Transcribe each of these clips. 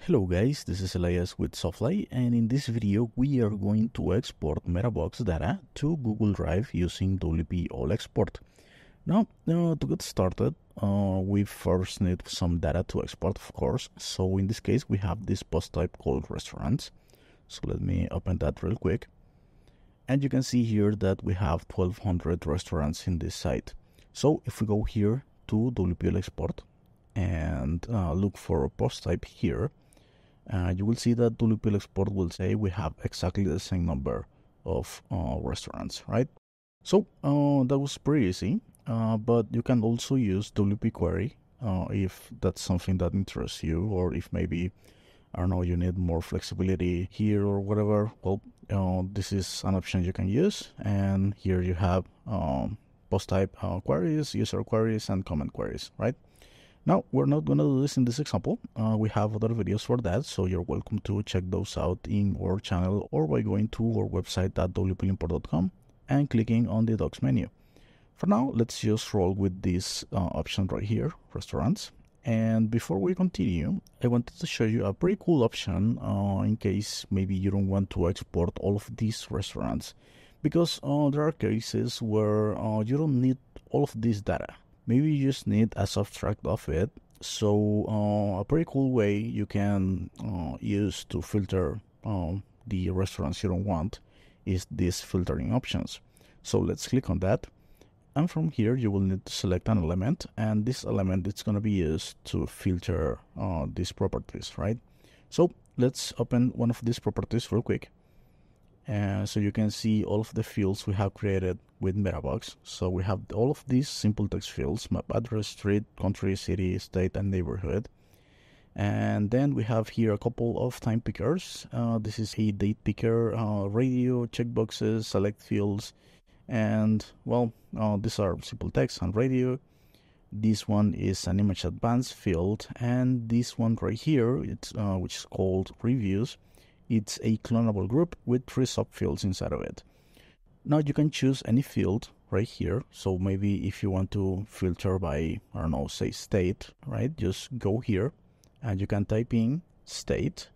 Hello guys, this is Elias with Softly, and in this video we are going to export metabox data to Google Drive using WP All Export. Now, to get started, we first need some data to export, of course. So in this case, we have this post type called restaurants. So let me open that real quick. And you can see here that we have 1200 restaurants in this site. So if we go here to WP All Export and look for a post type here, you will see that WP All Export will say we have exactly the same number of restaurants, right? So that was pretty easy, but you can also use WP Query if that's something that interests you, or if maybe, I don't know, you need more flexibility here or whatever. Well, this is an option you can use, and here you have post type queries, user queries, and comment queries, right? Now, we're not going to do this in this example. We have other videos for that, so you're welcome to check those out in our channel or by going to our website at wpimport.com and clicking on the docs menu. For now, let's just roll with this option right here, restaurants. And before we continue, I wanted to show you a pretty cool option in case maybe you don't want to export all of these restaurants, because there are cases where you don't need all of this data. Maybe you just need a subtract of it. So a pretty cool way you can use to filter the restaurants you don't want is these filtering options. So let's click on that. And from here, you will need to select an element. And this element is going to be used to filter these properties, right? So let's open one of these properties real quick. So you can see all of the fields we have created with metabox. So we have all of these simple text fields: map, address, street, country, city, state, and neighborhood. And then we have here a couple of time pickers. This is a date picker, radio, checkboxes, select fields, and well, these are simple text and radio. This one is an image advanced field, and this one right here, it's which is called reviews. It's a clonable group with 3 subfields inside of it. Now you can choose any field right here. So maybe if you want to filter by, I don't know, say state, right? Just go here and you can type in state,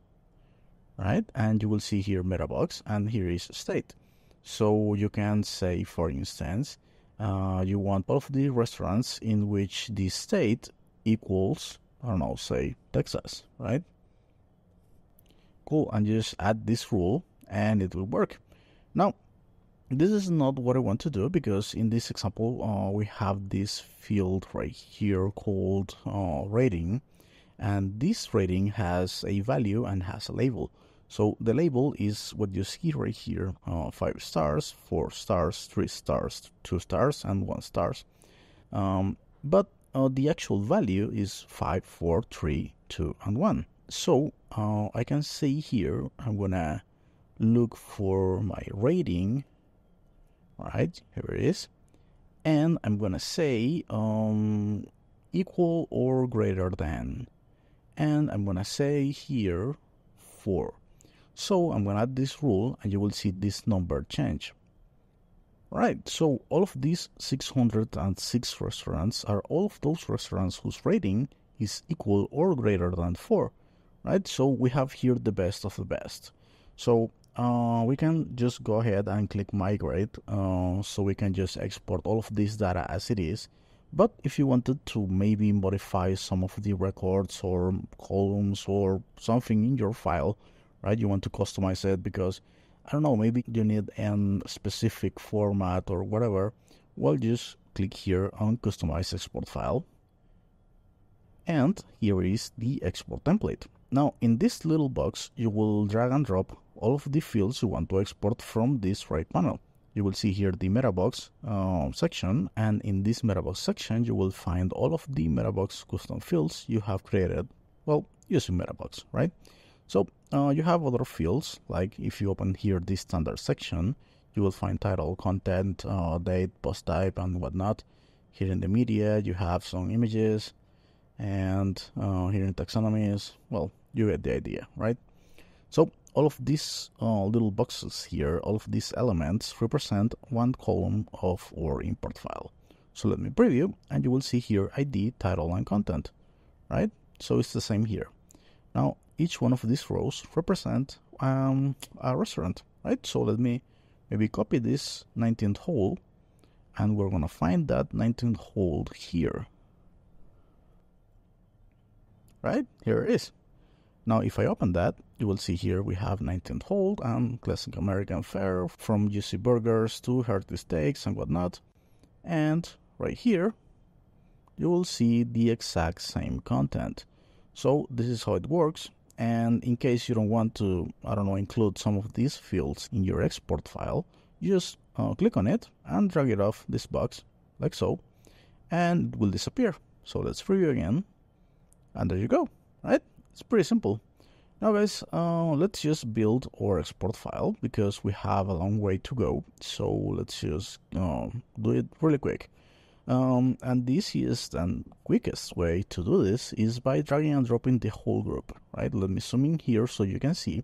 right? And you will see here metabox, and here is state. So you can say, for instance, you want all of the restaurants in which the state equals, I don't know, say Texas, right? Cool, and just add this rule and it will work. Now, this is not what I want to do, because in this example, we have this field right here called rating, and this rating has a value and has a label. So the label is what you see right here: 5 stars, 4 stars, 3 stars, 2 stars, and 1 stars. But the actual value is 5, 4, 3, 2, and 1. So I can say here, I'm gonna look for my rating, right? Here it is. And I'm gonna say equal or greater than. And I'm gonna say here 4. So I'm gonna add this rule, and you will see this number change. Right, so all of these 606 restaurants are all of those restaurants whose rating is equal or greater than 4. Right, so we have here the best of the best. So we can just go ahead and click migrate, so we can just export all of this data as it is. But if you wanted to maybe modify some of the records or columns or something in your file, right, you want to customize it because, I don't know, maybe you need a specific format or whatever, well, just click here on customize export file. And here is the export template. Now, in this little box, you will drag and drop all of the fields you want to export from this right panel. You will see here the metabox section, and in this metabox section, you will find all of the metabox custom fields you have created, well, using metabox, right? So you have other fields, like if you open here this standard section, you will find title, content, date, post type, and whatnot. Here in the media, you have some images, and here in taxonomies, well, you get the idea, right? So all of these little boxes here, all of these elements represent one column of our import file. So let me preview, and you will see here ID, title, and content, right? So it's the same here. Now, each one of these rows represent a restaurant, right? So let me maybe copy this 19th hole, and we're gonna find that 19th hole here, right? Here it is. Now, if I open that, you will see here we have 19th hole and classic American fare, from juicy burgers to hearty steaks and whatnot. And right here, you will see the exact same content. So this is how it works. And in case you don't want to, I don't know, include some of these fields in your export file, you just click on it and drag it off this box like so, and it will disappear. So let's preview again, and there you go, right? It's pretty simple. Now guys, let's just build our export file because we have a long way to go. So let's just do it really quick. And the easiest and quickest way to do this is by dragging and dropping the whole group, right? Let me zoom in here so you can see.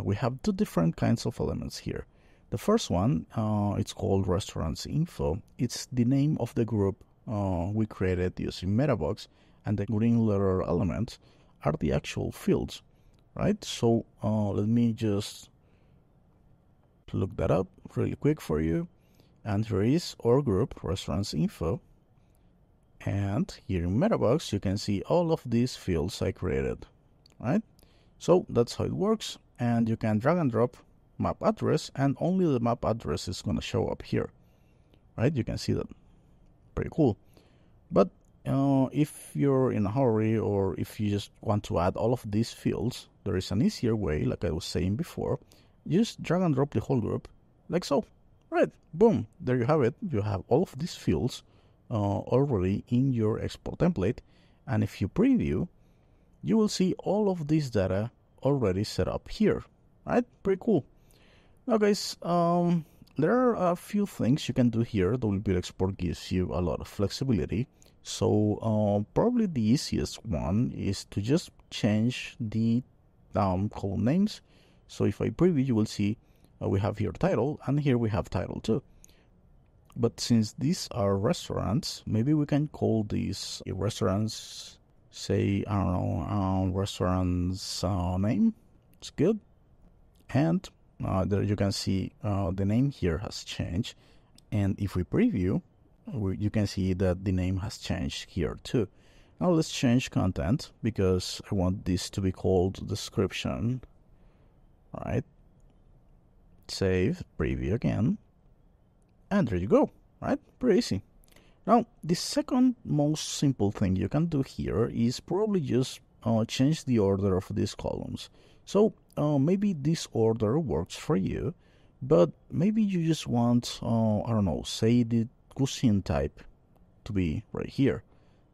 We have two different kinds of elements here. The first one, it's called restaurants info. It's the name of the group we created using metabox, and the green letter elements are the actual fields, right? So let me just look that up really quick for you. And here is our group, restaurants info. And here in metabox, you can see all of these fields I created, right? So that's how it works. And you can drag and drop map address, and only the map address is going to show up here, right? You can see that. Pretty cool. But if you're in a hurry, or if you just want to add all of these fields, there is an easier way, like I was saying before. Just drag and drop the whole group, like so. Right, boom, there you have it. You have all of these fields already in your export template. And if you preview, you will see all of this data already set up here, right? Pretty cool. Now guys, there are a few things you can do here. WP Export gives you a lot of flexibility. So probably the easiest one is to just change the column names. So if I preview, you will see we have here title, and here we have title too. But since these are restaurants, maybe we can call these restaurants, say, I don't know, restaurants name. It's good. And there you can see the name here has changed. And if we preview, you can see that the name has changed here too. Now let's change content, because I want this to be called description. All right. Save, preview again, and there you go, right? Pretty easy. Now, the second most simple thing you can do here is probably just change the order of these columns. So maybe this order works for you, but maybe you just want, I don't know, say the cuisine type to be right here.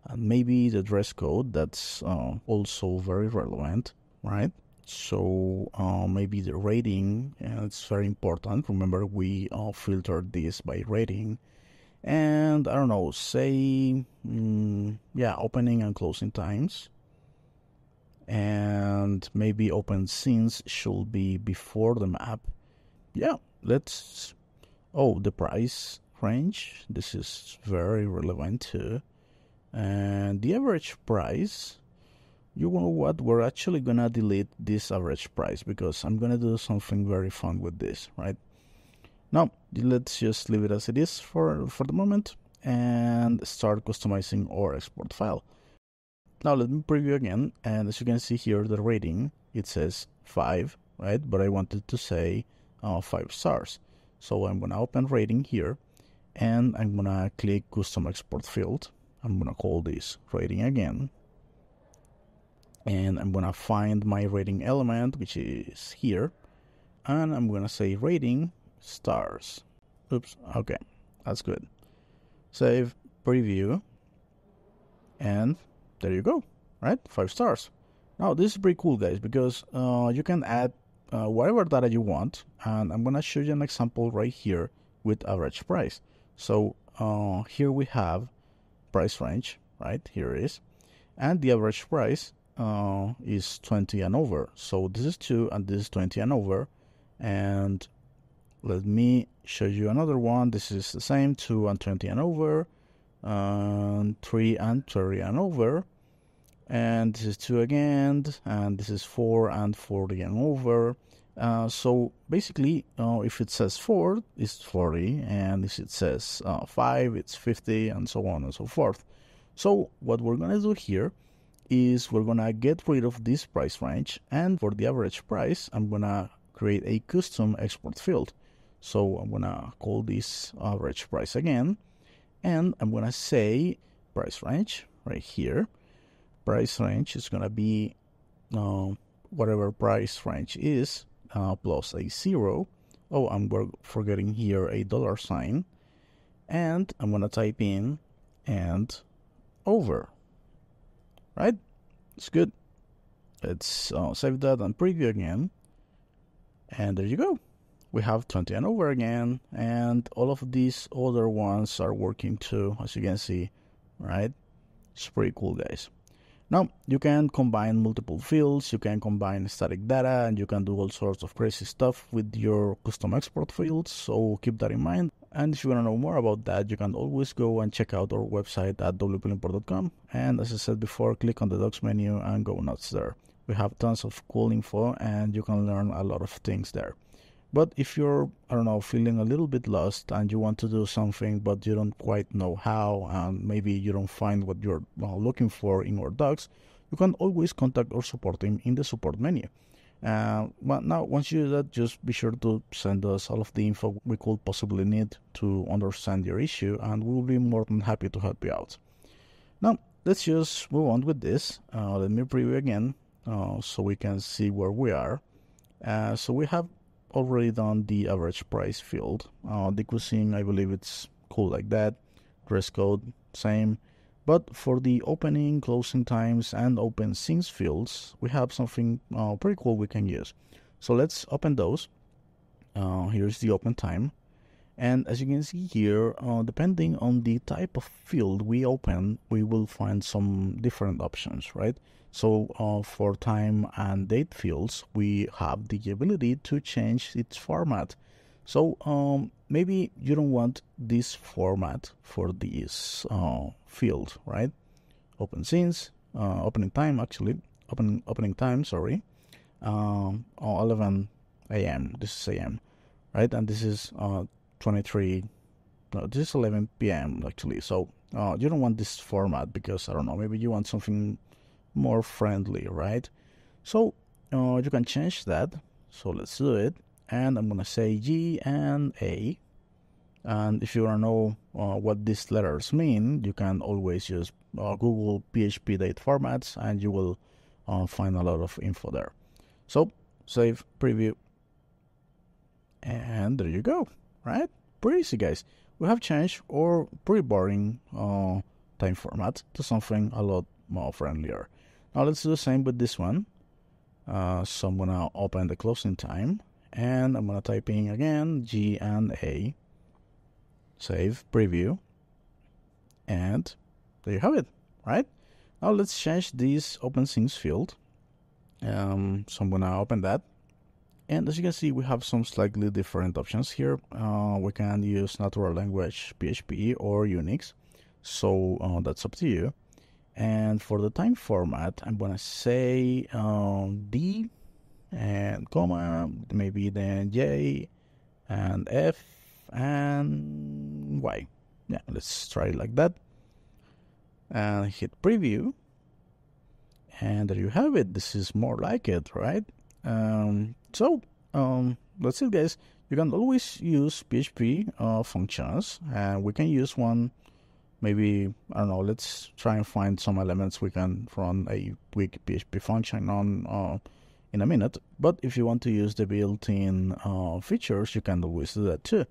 And maybe the dress code, that's also very relevant, right? So maybe the rating, it's very important. Remember, we filtered this by rating. And I don't know, say, yeah, opening and closing times. And maybe open scenes should be before the map. Yeah, let's, oh, the price range. This is very relevant too. And the average price. You know what, we're actually gonna delete this average price because I'm gonna do something very fun with this, right? Now, let's just leave it as it is for the moment and start customizing our export file. Now let me preview again, and as you can see here, the rating, it says 5, right? But I wanted to say 5 stars. So I'm gonna open rating here, and I'm gonna click custom export field. I'm gonna call this rating again. And I'm gonna find my rating element, which is here, and I'm gonna say rating stars. Oops, okay, that's good. Save, preview, and there you go, right? 5 stars. Now this is pretty cool, guys, because you can add whatever data you want, and I'm gonna show you an example right here with average price. So here we have price range, right? Here it is, and the average price is 20 and over. So this is 2 and this is 20 and over. And let me show you another one. This is the same, 2 and 20 and over, 3 and 30 and over. and this is 2 again, and this is 4 and 40 and over. So basically, if it says 4, it's 40, and if it says 5, it's 50, and so on and so forth. So what we're gonna do here is we're gonna get rid of this price range, and for the average price, I'm gonna create a custom export field. So I'm gonna call this average price again, and I'm gonna say price range right here. Price range is gonna be whatever price range is plus a 0. Oh, I'm forgetting here a $sign, and I'm gonna type in and over. Right? It's good. Let's save that and preview again, and there you go. We have 20 and over again, and all of these other ones are working too, as you can see. Right? It's pretty cool, guys. Now, you can combine multiple fields, you can combine static data, and you can do all sorts of crazy stuff with your custom export fields, so keep that in mind. And if you want to know more about that, you can always go and check out our website at wpimport.com. And as I said before, click on the docs menu and go nuts there. We have tons of cool info, and you can learn a lot of things there. But if you're, I don't know, feeling a little bit lost and you want to do something but you don't quite know how, and maybe you don't find what you're looking for in our docs, you can always contact our support team in the support menu. But now, once you do that, just be sure to send us all of the info we could possibly need to understand your issue, and we'll be more than happy to help you out. Now, let's just move on with this. Let me preview again so we can see where we are. So we have already done the average price field. The cuisine, I believe it's cool like that. Dress code, same. But for the opening, closing times, and open scenes fields, we have something pretty cool we can use. So let's open those. Here's the open time. And as you can see here, depending on the type of field we open, we will find some different options, right? So for time and date fields, we have the ability to change its format. So maybe you don't want this format for this field, right? Open scenes, opening time, opening time, sorry, 11 a.m. This is a.m., right? And this is 23. No, this is 11 p.m. actually. So you don't want this format because, I don't know, maybe you want something more friendly, right? So you can change that. So let's do it, and I'm gonna say G and A. And if you want to know what these letters mean, you can always use Google PHP date formats, and you will find a lot of info there. So save, preview, and there you go. Right? Pretty easy, guys. We have changed our pretty boring time format to something a lot more friendlier. Now let's do the same with this one. So I'm gonna open the closing time, and I'm gonna type in again G and A. Save, preview, and there you have it. Right? Now let's change this open scenes field. So I'm gonna open that. And as you can see, we have some slightly different options here. We can use natural language PHP or Unix. So that's up to you. And for the time format, I'm going to say D and comma, maybe then J and F and Y. Yeah, let's try it like that. And hit preview. And there you have it. This is more like it, right? So that's it, guys. You can always use PHP functions, and we can use one. Maybe, I don't know, let's try and find some elements we can run a quick PHP function on in a minute. But if you want to use the built-in features, you can always do that too.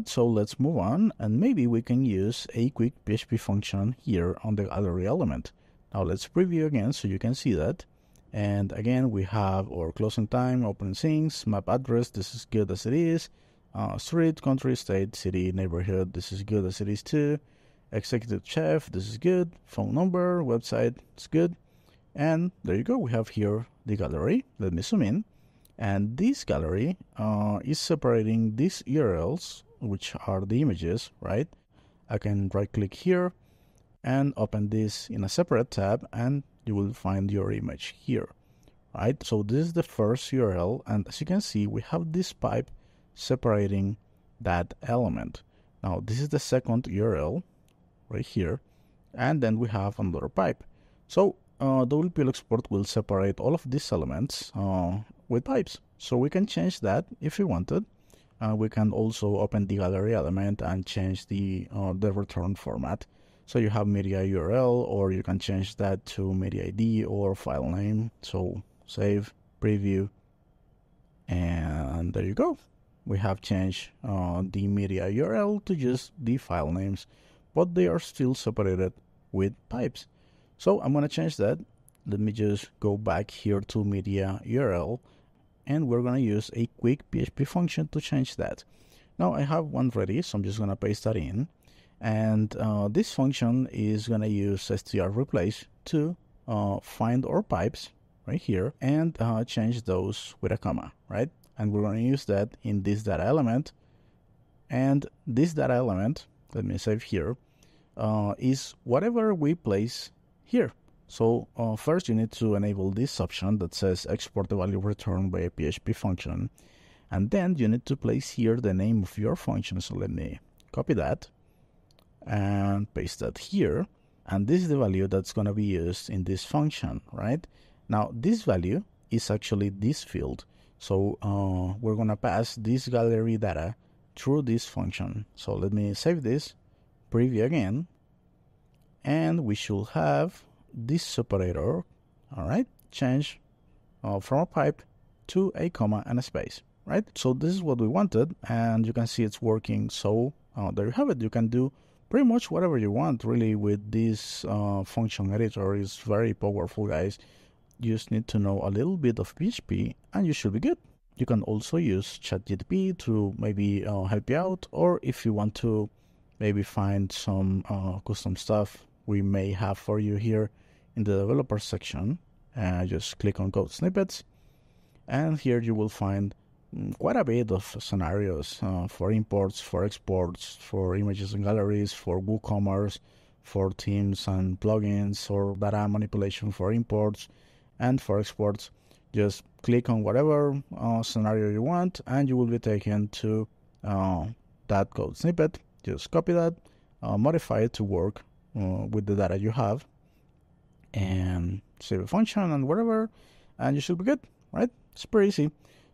So let's move on, and maybe we can use a quick PHP function here on the gallery element. Now let's preview again so you can see that. And again, we have our closing time, open scenes, map address, this is good as it is. Street, country, state, city, neighborhood, this is good as it is too. Executive chef, this is good. Phone number, website, it's good. And there you go, we have here the gallery. Let me zoom in. And this gallery is separating these URLs, which are the images, right? I can right click here and open this in a separate tab, and you will find your image here, right? So this is the first URL, and as you can see, we have this pipe separating that element. Now this is the second URL right here, and then we have another pipe. So WPL export will separate all of these elements with pipes. So we can change that if we wanted. We can also open the gallery element and change the return format. So you have media URL, or you can change that to media ID or file name. So save, preview, and there you go. We have changed the media URL to just the file names, but they are still separated with pipes. So I'm going to change that. Let me just go back here to media URL, and we're going to use a quick PHP function to change that. Now I have one ready, so I'm just going to paste that in. And this function is going to use strreplace to find our pipes right here and change those with a comma, right? And we're going to use that in this data element. And this data element, let me save here, is whatever we place here. So first you need to enable this option that says export the value returned by a PHP function. And then you need to place here the name of your function. So let me copy that and paste that here. And this is the value that's going to be used in this function, right? Now this value is actually this field. So we're going to pass this gallery data through this function. So let me save this, preview again, and we should have this separator, all right, change from a pipe to a comma and a space, right? So this is what we wanted, and you can see it's working. So there you have it. You can do pretty much whatever you want really with this function editor. Is very powerful, guys. You just need to know a little bit of PHP and you should be good. You can also use ChatGPT to maybe help you out, or if you want to maybe find some custom stuff we may have for you here in the developer section, just click on code snippets, and here you will find quite a bit of scenarios for imports, for exports, for images and galleries, for WooCommerce, for themes and plugins, or data manipulation for imports and for exports. Just click on whatever scenario you want, and you will be taken to that code snippet. Just copy that, modify it to work with the data you have, and save a function and whatever, and you should be good, right? It's pretty easy.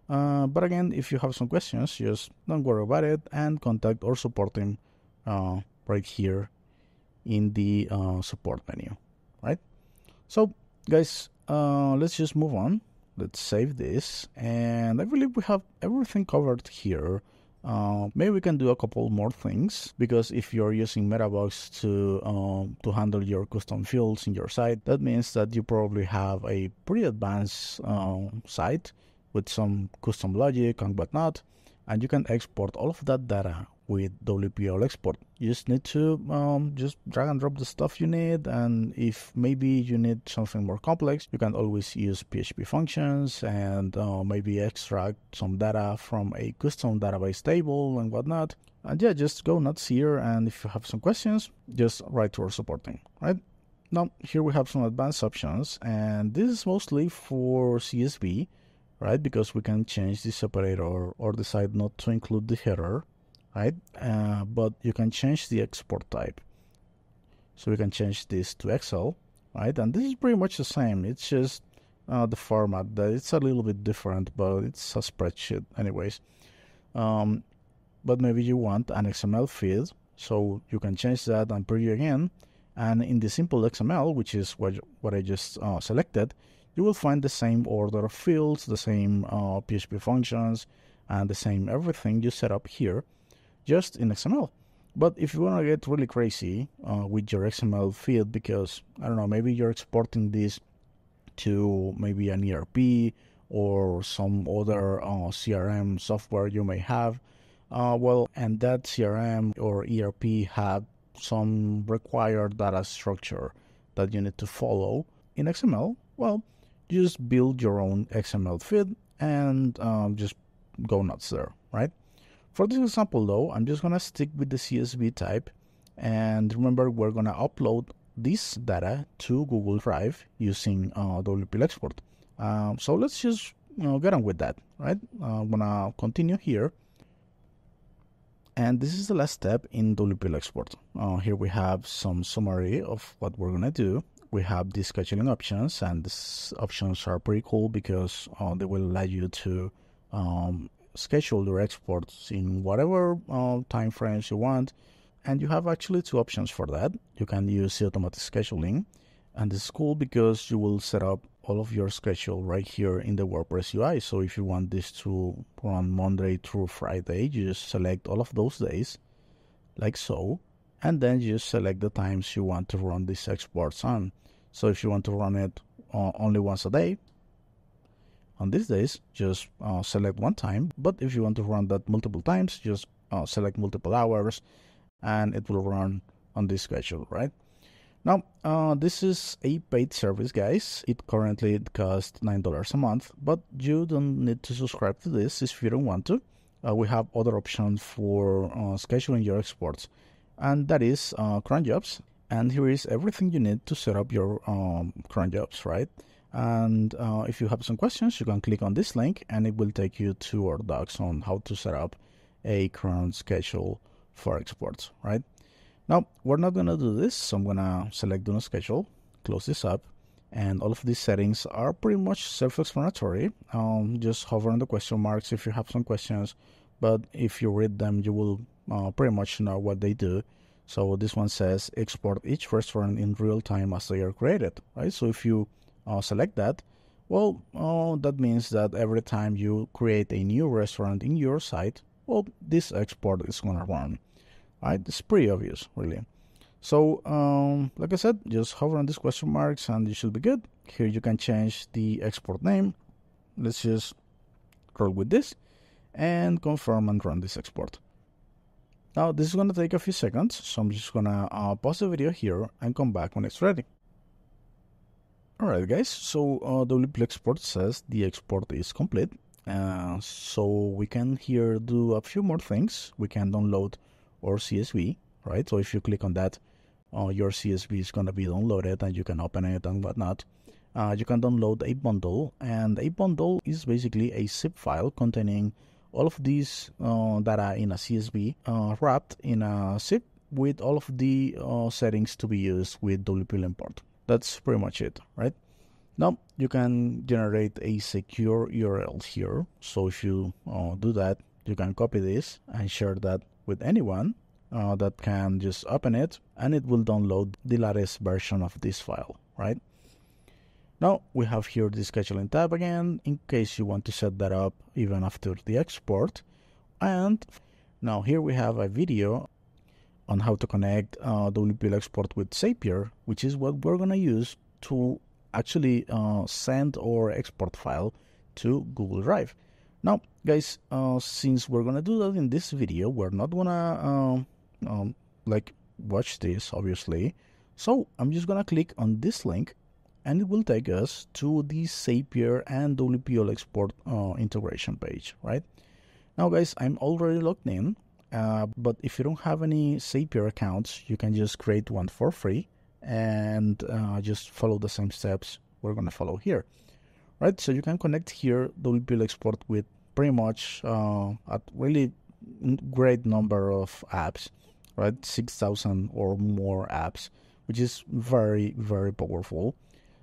But again, if you have some questions, just don't worry about it and contact our support team right here in the support menu, right? So guys, let's just move on. Let's save this, and I believe we have everything covered here. Maybe we can do a couple more things, because if you're using metabox to handle your custom fields in your site, that means that you probably have a pretty advanced site with some custom logic and whatnot, and you can export all of that data with WPL export. You just need to just drag and drop the stuff you need, and if maybe you need something more complex, you can always use PHP functions and maybe extract some data from a custom database table and whatnot. And yeah, just go nuts here, and if you have some questions, just write to our support team, right? Now, here we have some advanced options, and this is mostly for CSV, right? Because we can change the separator or decide not to include the header, right? But you can change the export type. So we can change this to Excel, right? And this is pretty much the same. It's just the format that it's a little bit different, but it's a spreadsheet anyways. But maybe you want an XML field, so you can change that and preview again. And in the simple XML, which is what I just selected, you will find the same order of fields, the same PHP functions, and the same everything you set up here, just in XML. But if you want to get really crazy with your XML field, because, I don't know, maybe you're exporting this to maybe an ERP or some other CRM software you may have, and that CRM or ERP have some required data structure that you need to follow in XML, well, just build your own XML feed and just go nuts there, right? For this example though, I'm just going to stick with the CSV type, and remember, we're going to upload this data to Google Drive using WPL export. So let's just get on with that, right? I'm gonna continue here. And this is the last step in WPL export. Here we have some summary of what we're gonna do. We have the scheduling options, and these options are pretty cool because they will allow you to schedule your exports in whatever time frames you want. And you have actually two options for that. You can use the automatic scheduling, and this is cool because you will set up all of your schedule right here in the WordPress UI. So if you want this to run Monday through Friday, you just select all of those days like so, and then you just select the times you want to run these exports on. So if you want to run it only once a day, on these days, just select one time. But if you want to run that multiple times, just select multiple hours, and it will run on this schedule, right? Now, this is a paid service, guys. It currently costs $9 a month, but you don't need to subscribe to this if you don't want to. We have other options for scheduling your exports, and that is cron jobs. And here is everything you need to set up your cron jobs, right? And if you have some questions, you can click on this link, and it will take you to our docs on how to set up a cron schedule for exports, right? Now, we're not going to do this, so I'm going to select Do Not Schedule, close this up, and all of these settings are pretty much self-explanatory. Just hover on the question marks if you have some questions, but if you read them, you will pretty much know what they do. So this one says export each restaurant in real time as they are created, right? So if you select that, well, that means that every time you create a new restaurant in your site, well, this export is going to run. Right, it's pretty obvious, really. So, like I said, just hover on these question marks and you should be good. Here you can change the export name. Let's just roll with this and confirm and run this export. Now, this is going to take a few seconds, so I'm just going to pause the video here and come back when it's ready. Alright, guys, so WPL export says the export is complete. So we can here do a few more things. We can download or CSV, right? So if you click on that, your CSV is going to be downloaded and you can open it and whatnot. You can download a bundle, and a bundle is basically a zip file containing all of these data in a CSV wrapped in a zip with all of the settings to be used with WPL import. That's pretty much it, right? Now you can generate a secure URL here. So if you do that, you can copy this and share that with anyone that can just open it, and it will download the latest version of this file, right? Now we have here the scheduling tab again, in case you want to set that up even after the export. And now here we have a video on how to connect WPL export with Zapier, which is what we're going to use to actually send our export file to Google Drive. Now, guys, since we're going to do that in this video, we're not going to like watch this, obviously. So I'm just going to click on this link, and it will take us to the Zapier and WPL export integration page, right? Now, guys, I'm already logged in, but if you don't have any Zapier accounts, you can just create one for free and just follow the same steps we're going to follow here. Right, so you can connect here WPL export with pretty much a really great number of apps, right? 6,000 or more apps, which is very, very powerful.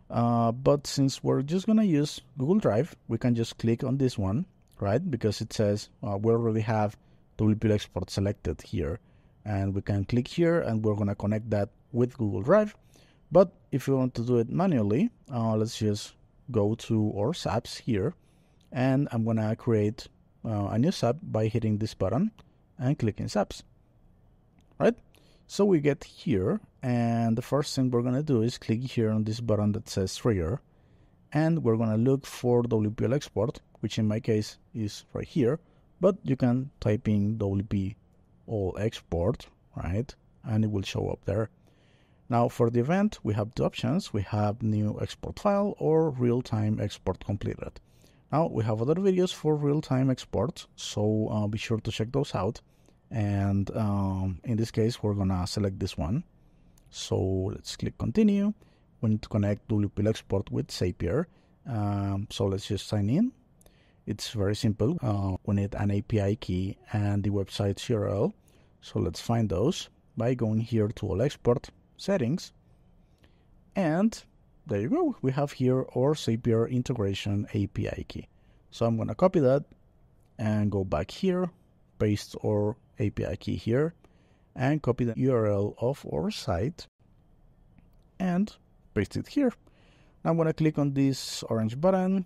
But since we're just going to use Google Drive, we can just click on this one, right? Because it says we already have WPL export selected here. And we can click here and we're going to connect that with Google Drive. But if you want to do it manually, let's just go to our SAPs here, and I'm gonna create a new SAP by hitting this button and clicking SAPs. Right, so we get here, and the first thing we're gonna do is click here on this button that says Trigger, and we're gonna look for WPL export, which in my case is right here, but you can type in WP all export, right, and it will show up there. Now for the event, we have two options. We have new export file or real-time export completed. Now we have other videos for real-time export, so be sure to check those out. And in this case, we're gonna select this one, So let's click continue. We need to connect WPL export with Zapier. So let's just sign in. It's very simple. We need an API key and the website's URL. So let's find those by going here to all export settings. And there you go. We have here our Zapier integration API key. So I'm going to copy that and go back here, paste our API key here, and copy the URL of our site and paste it here. Now I'm going to click on this orange button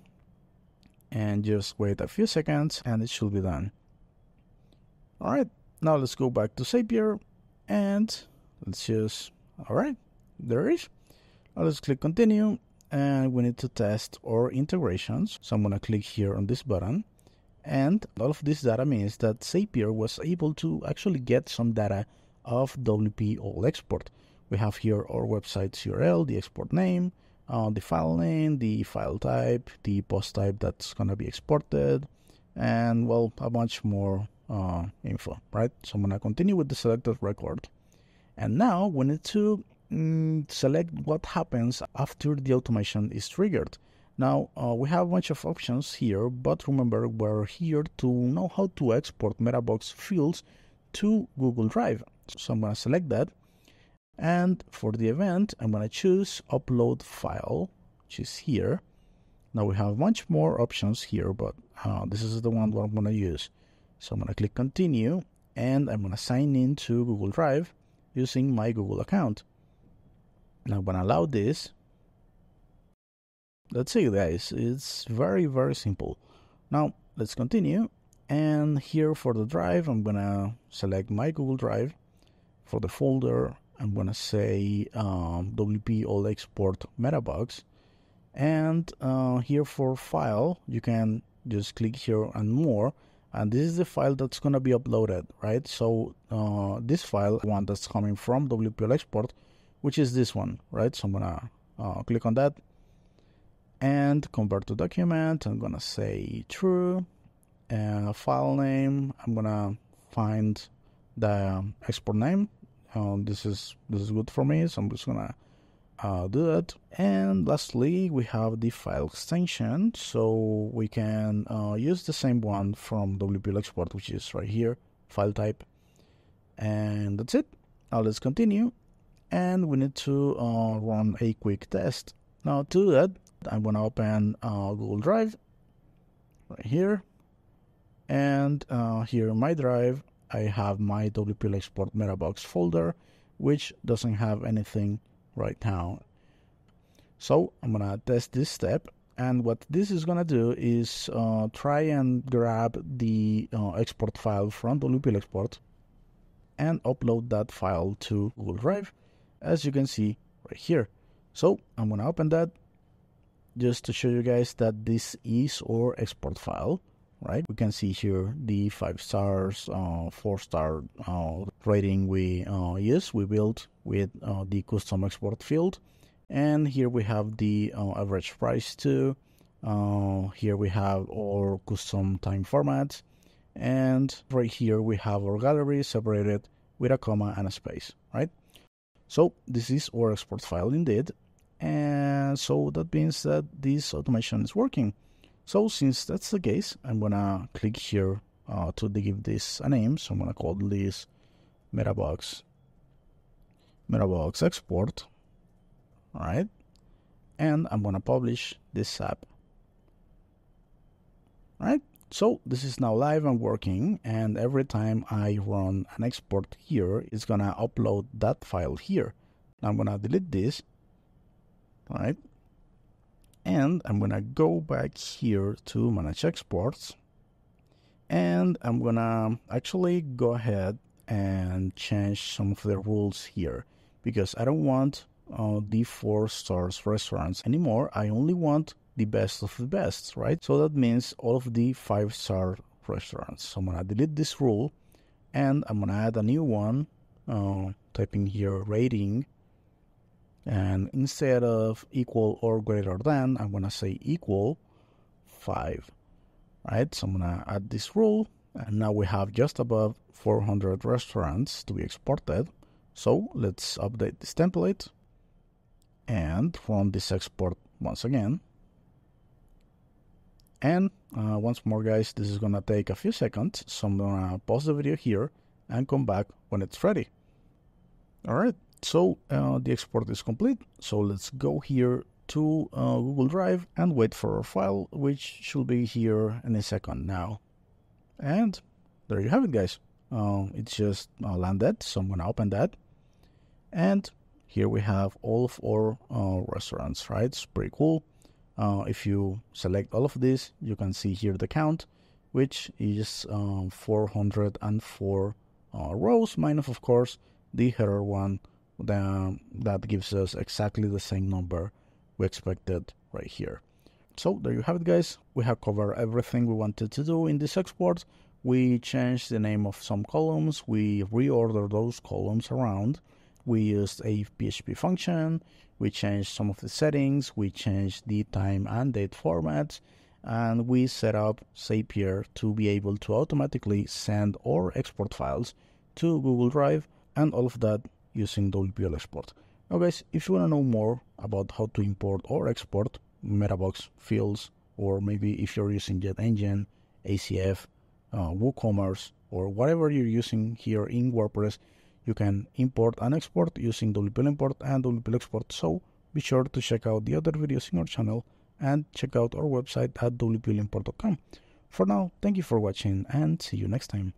and just wait a few seconds and it should be done. All right, now let's go back to Zapier and let's just, all right, there it is. Now let's click continue and we need to test our integrations. So I'm going to click here on this button. And all of this data means that Zapier was able to actually get some data of WP all export. We have here our website's URL, the export name, the file name, the file type, the post type that's going to be exported, and well, a bunch more info, right? So I'm going to continue with the selected record. And now we need to select what happens after the automation is triggered. Now, we have a bunch of options here, but remember, we're here to know how to export metabox fields to Google Drive. So I'm going to select that. And for the event, I'm going to choose upload file, which is here. Now we have much more options here, but this is the one that I'm going to use. So I'm going to click continue, and I'm going to sign in to Google Drive using my Google account. Now I'm going to allow this. That's it, guys. It's very, very simple. Now let's continue. And here for the drive, I'm going to select my Google Drive. For the folder, I'm going to say WP all export metabox. And here for file, you can just click here and more. And this is the file that's going to be uploaded, right? So this file, one that's coming from WP all export, which is this one, right? So I'm going to click on that and convert to document. I'm going to say true. File name, I'm going to find the export name. This is good for me, so I'm just gonna do that. And lastly, we have the file extension, so we can use the same one from WPL export, which is right here, file type. And that's it. Now let's continue, and we need to run a quick test. Now to do that, I'm gonna open Google Drive right here, and here in my drive I have my WPL export metabox folder, which doesn't have anything right now. So I'm gonna test this step, and what this is gonna do is try and grab the export file from WPL export and upload that file to Google Drive, as you can see right here. So I'm gonna open that just to show you guys that this is our export file. Right, we can see here the 5 stars, 4-star rating we built with the custom export field, and here we have the average price too. Here we have our custom time formats, and right here we have our gallery separated with a comma and a space. Right, so this is our export file indeed, and so that means that this automation is working. So since that's the case, I'm gonna click here to give this a name. So I'm gonna call this metabox export. All right, and I'm gonna publish this app. All right, so this is now live and working, and every time I run an export here, it's gonna upload that file here. Now I'm gonna delete this. All right. And I'm gonna go back here to manage exports, and I'm gonna actually go ahead and change some of the rules here, because I don't want the 4 stars restaurants anymore. I only want the best of the best, right? So that means all of the 5-star restaurants. So I'm gonna delete this rule, and I'm gonna add a new one, typing here rating. And instead of equal or greater than, I'm going to say equal 5, right? So I'm going to add this rule, and now we have just above 400 restaurants to be exported. So let's update this template and run this export once again. And once more, guys, this is gonna take a few seconds, so I'm gonna pause the video here and come back when it's ready. Alright, so the export is complete, so let's go here to Google Drive and wait for our file, which should be here in a second now. And there you have it, guys. It's just landed, so I'm gonna open that. And here we have all of our restaurants, right? It's pretty cool. If you select all of this, you can see here the count, which is 404 rows, minus of course the header one that gives us exactly the same number we expected right here. So there you have it, guys. We have covered everything we wanted to do in this export. We changed the name of some columns, we reordered those columns around, we used a PHP function, we changed some of the settings, we changed the time and date formats, and we set up Zapier to be able to automatically send or export files to Google Drive, and all of that using WP Export. Now guys, if you want to know more about how to import or export metabox fields, or maybe if you're using Jet Engine, ACF, WooCommerce, or whatever you're using here in WordPress, you can import and export using WP Import and WP Export. So be sure to check out the other videos in our channel and check out our website at wpimport.com. For now, thank you for watching and see you next time.